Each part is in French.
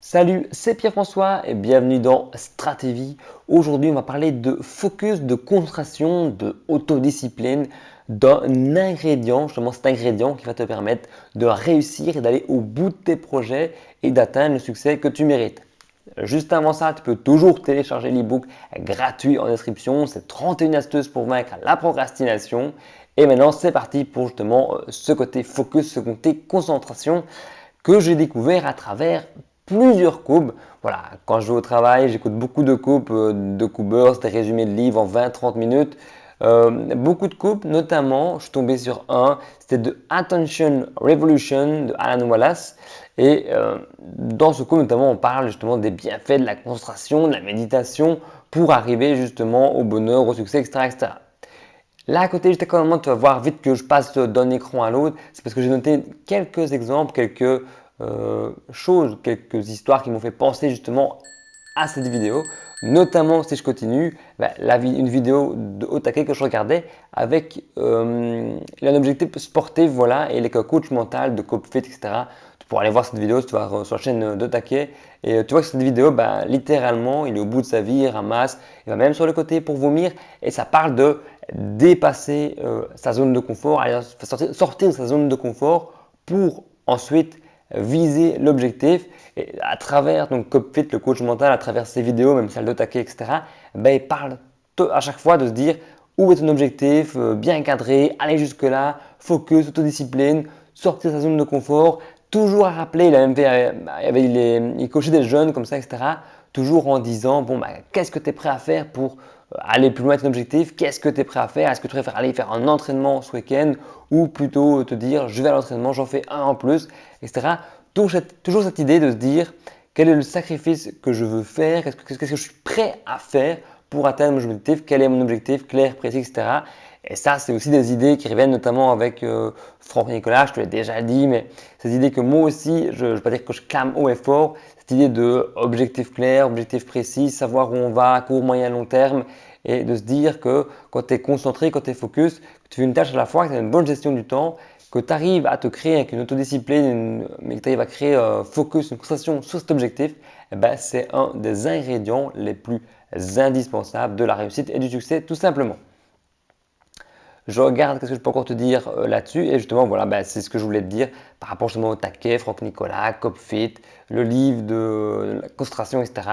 Salut, c'est Pierre-François et bienvenue dans Stratégie. Aujourd'hui, on va parler de focus, de concentration, de autodiscipline, d'un ingrédient, justement cet ingrédient qui va te permettre de réussir et d'aller au bout de tes projets et d'atteindre le succès que tu mérites. Juste avant ça, tu peux toujours télécharger l'ebook gratuit en description. C'est 31 astuces pour vaincre la procrastination. Et maintenant, c'est parti pour justement ce côté focus, ce côté concentration que j'ai découvert à travers plusieurs coupes. Voilà, quand je vais au travail, j'écoute beaucoup de coupeurs, des résumés de livres en 20-30 minutes. Beaucoup de coupes, notamment, je suis tombé sur un, c'était de Attention Revolution de Alan Wallace. Et dans ce coupe, notamment, on parle justement des bienfaits de la concentration, de la méditation pour arriver justement au bonheur, au succès, etc. etc. Là à côté, juste à côté, tu vas voir vite que je passe d'un écran à l'autre. C'est parce que j'ai noté quelques exemples, quelques choses, quelques histoires qui m'ont fait penser justement à cette vidéo. Notamment si je continue, une vidéo de Otake que je regardais avec un objectif sportif, voilà, et les coach mental de CopeFit, etc. Tu pourras aller voir cette vidéo si tu vas sur la chaîne d'Otake. Et tu vois que cette vidéo, littéralement, il est au bout de sa vie, il ramasse, il va même sur le côté pour vomir. Et ça parle de dépasser sa zone de confort, sortir de sa zone de confort pour ensuite viser l'objectif. Et à travers donc CopeFit, le coach mental, à travers ses vidéos, même celles de taquet, etc., il parle à chaque fois de se dire où est ton objectif, bien cadré, aller jusque-là, focus, autodiscipline, sortir de sa zone de confort, toujours à rappeler, il a même fait, il coachait des jeunes comme ça, etc., toujours en disant, bon, qu'est-ce que tu es prêt à faire pour aller plus loin avec ton objectif, qu'est-ce que tu es prêt à faire, est-ce que tu préfères aller faire un entraînement ce week-end ou plutôt te dire, je vais à l'entraînement, j'en fais un en plus, etc. Toujours cette idée de se dire quel est le sacrifice que je veux faire, qu'est-ce que je suis prêt à faire pour atteindre mon objectif, quel est mon objectif clair, précis, etc. Et ça, c'est aussi des idées qui reviennent notamment avec Franck Nicolas, je te l'ai déjà dit, mais ces idées que moi aussi, je ne veux pas dire que je clame haut et fort, cette idée de objectif clair, objectif précis, savoir où on va à court, moyen, long terme, et de se dire que quand tu es concentré, quand tu es focus, que tu fais une tâche à la fois, que tu as une bonne gestion du temps, que tu arrives à te créer avec une autodiscipline, mais que tu arrives à créer un focus, une concentration sur cet objectif, c'est un des ingrédients les plus indispensables de la réussite et du succès, tout simplement. Je regarde qu'est-ce que je peux encore te dire là-dessus et justement voilà, c'est ce que je voulais te dire par rapport justement au taquet, Franck Nicolas, CopFit, le livre de la concentration, etc.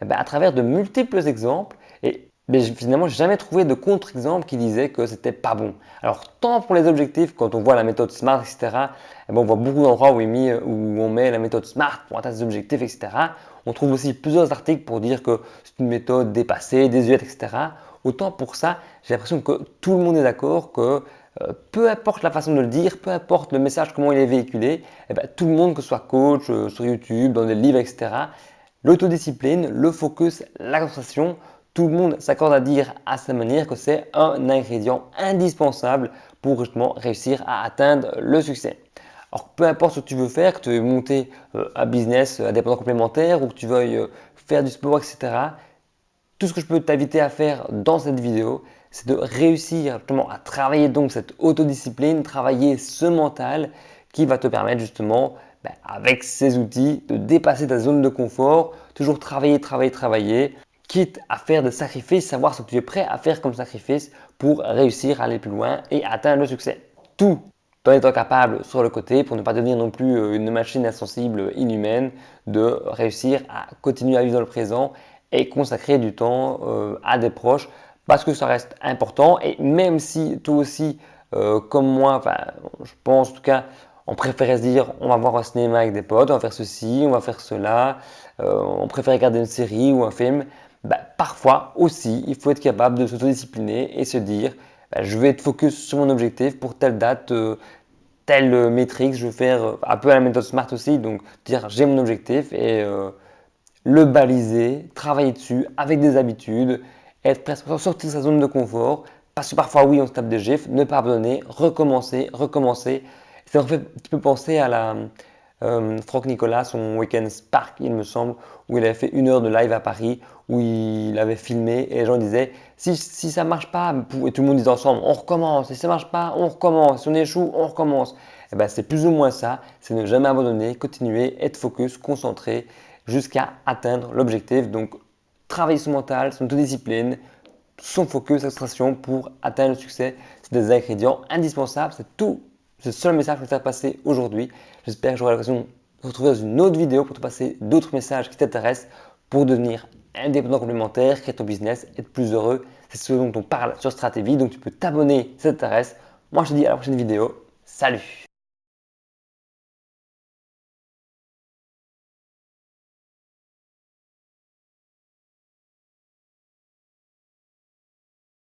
À travers de multiples exemples et finalement, j'ai jamais trouvé de contre-exemple qui disait que c'était pas bon. Alors, tant pour les objectifs, quand on voit la méthode SMART, etc., on voit beaucoup d'endroits où on met la méthode SMART pour atteindre ses objectifs, etc. On trouve aussi plusieurs articles pour dire que c'est une méthode dépassée, désuète, etc. Autant pour ça, j'ai l'impression que tout le monde est d'accord que peu importe la façon de le dire, peu importe le message, comment il est véhiculé, tout le monde, que ce soit coach, sur YouTube, dans des livres, etc., l'autodiscipline, le focus, la concentration, tout le monde s'accorde à dire à sa manière que c'est un ingrédient indispensable pour justement réussir à atteindre le succès. Alors peu importe ce que tu veux faire, que tu veux monter un business indépendant complémentaire ou que tu veuilles faire du sport, etc., tout ce que je peux t'inviter à faire dans cette vidéo, c'est de réussir justement à travailler donc cette autodiscipline, travailler ce mental qui va te permettre justement, avec ces outils, de dépasser ta zone de confort, toujours travailler, travailler, travailler, quitte à faire des sacrifices, savoir ce que tu es prêt à faire comme sacrifice pour réussir à aller plus loin et atteindre le succès. Tout en étant capable sur le côté pour ne pas devenir non plus une machine insensible, inhumaine, de réussir à continuer à vivre dans le présent et consacrer du temps à des proches parce que ça reste important et même si toi aussi, comme moi, je pense en tout cas, on préférait se dire on va voir un cinéma avec des potes, on va faire ceci, on va faire cela, on préfère regarder une série ou un film, parfois aussi il faut être capable de s'autodiscipliner et se dire je vais être focus sur mon objectif pour telle date, telle métrique, je vais faire un peu à la méthode SMART aussi, donc dire j'ai mon objectif et le baliser, travailler dessus avec des habitudes, être presque sortir de sa zone de confort, parce que parfois oui on se tape des gifs, ne pas abandonner, recommencer, recommencer. Ça me fait un petit peu penser à la Franck Nicolas, son Weekend Spark il me semble, où il avait fait 1 heure de live à Paris, où il avait filmé et les gens disaient si ça marche pas, et tout le monde disait ensemble on recommence, si ça marche pas, on recommence, si on échoue, on recommence. Et c'est plus ou moins ça, c'est ne jamais abandonner, continuer, être focus, concentré jusqu'à atteindre l'objectif. Donc, travailler son mental, son autodiscipline, son focus, sa concentration pour atteindre le succès. C'est des ingrédients indispensables. C'est tout. C'est le seul message que je vais te faire passer aujourd'hui. J'espère que j'aurai l'occasion de te retrouver dans une autre vidéo pour te passer d'autres messages qui t'intéressent pour devenir indépendant complémentaire, créer ton business, être plus heureux. C'est ce dont on parle sur Stratévie. Donc tu peux t'abonner si ça t'intéresse. Moi je te dis à la prochaine vidéo. Salut!